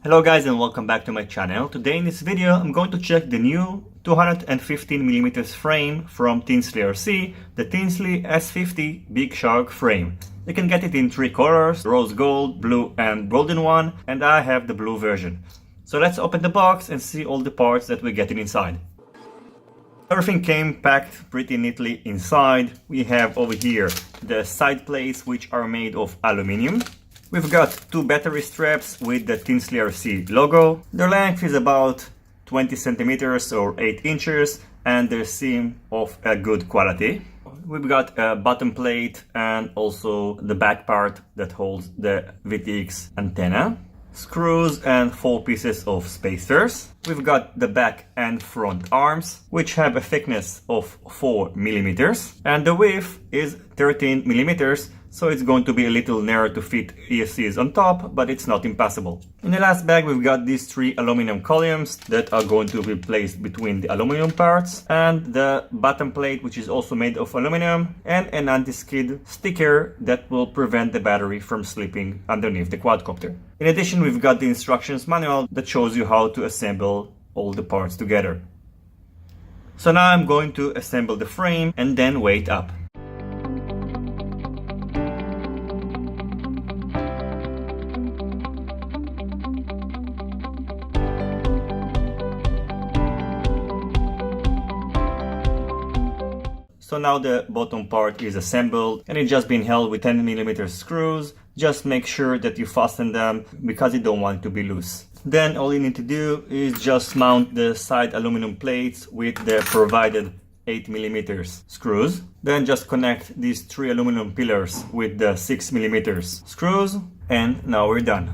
Hello guys and welcome back to my channel. Today in this video I'm going to check the new 215mm frame from Tinsly RC, the Tinsly S50 Big Shark frame. You can get it in three colors, rose gold, blue and golden one, and I have the blue version. So let's open the box and see all the parts that we're getting inside. Everything came packed pretty neatly inside. We have over here the side plates, which are made of aluminum. We've got two battery straps with the Tinsly RC logo. Their length is about 20 centimeters or 8 inches and they seem of a good quality. We've got a bottom plate and also the back part that holds the VTX antenna. Screws and 4 pieces of spacers. We've got the back and front arms, which have a thickness of 4 millimeters, and the width is 13 millimeters, so it's going to be a little narrow to fit ESCs on top, but it's not impossible. In the last bag we've got these 3 aluminum columns that are going to be placed between the aluminum parts, and the bottom plate, which is also made of aluminum, and an anti-skid sticker that will prevent the battery from slipping underneath the quadcopter. In addition, we've got the instructions manual that shows you how to assemble all the parts together. So now I'm going to assemble the frame and then weight up. So now the bottom part is assembled and it's just been held with 10mm screws. Just make sure that you fasten them because you don't want to be loose. Then all you need to do is just mount the side aluminum plates with the provided 8mm screws. Then just connect these 3 aluminum pillars with the 6mm screws, and now we're done.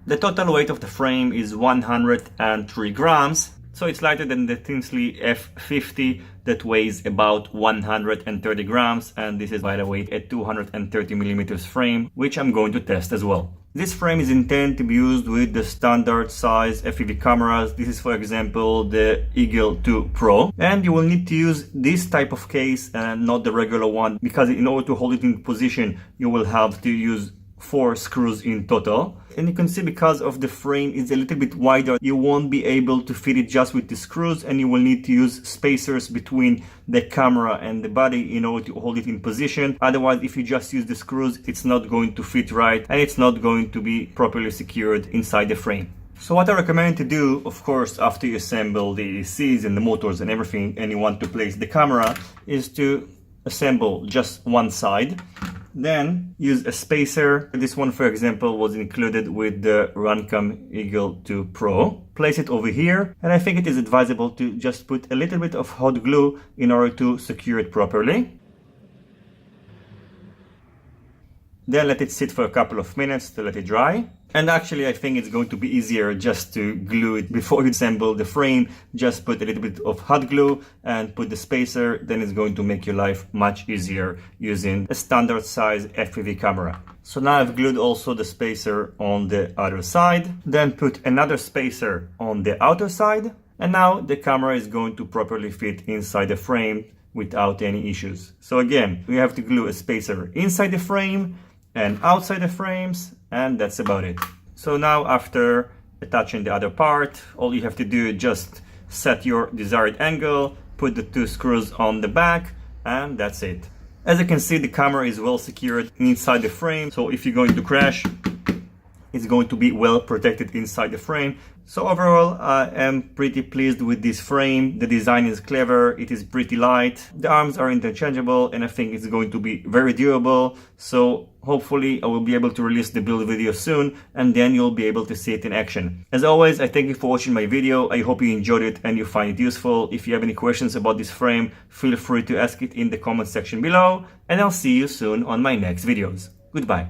The total weight of the frame is 103 grams. So it's lighter than the Tinsly F50 that weighs about 130 grams, and this is, by the way, a 230mm frame, which I'm going to test as well. This frame is intended to be used with the standard size FPV cameras. This is, for example, the Eagle 2 Pro, and you will need to use this type of case and not the regular one, because in order to hold it in position you will have to use 4 screws in total. And you can see because of the frame is a little bit wider, you won't be able to fit it just with the screws, and you will need to use spacers between the camera and the body in order to hold it in position. Otherwise, if you just use the screws, it's not going to fit right and it's not going to be properly secured inside the frame. So what I recommend to do, of course, after you assemble the ECs and the motors and everything and you want to place the camera, is to assemble just one side. Then use a spacer. This one, for example, was included with the Runcam Eagle 2 Pro. Place it over here, and I think it is advisable to just put a little bit of hot glue in order to secure it properly. Then let it sit for a couple of minutes to let it dry. And actually I think it's going to be easier just to glue it before you assemble the frame. Just put a little bit of hot glue and put the spacer, then it's going to make your life much easier using a standard size FPV camera. So now I've glued also the spacer on the other side, then put another spacer on the outer side, and now the camera is going to properly fit inside the frame without any issues. So again, we have to glue a spacer inside the frame and outside the frames, and that's about it. So now after attaching the other part, all you have to do is just set your desired angle, put the 2 screws on the back, and that's it. As you can see, the camera is well secured inside the frame, so if you're going to crash, it's going to be well protected inside the frame. So overall, I am pretty pleased with this frame. The design is clever, it is pretty light, the arms are interchangeable, and I think it's going to be very durable. So hopefully I will be able to release the build video soon, and then you'll be able to see it in action. As always, I thank you for watching my video. I hope you enjoyed it and you find it useful. If you have any questions about this frame, feel free to ask it in the comment section below, and I'll see you soon on my next videos. Goodbye.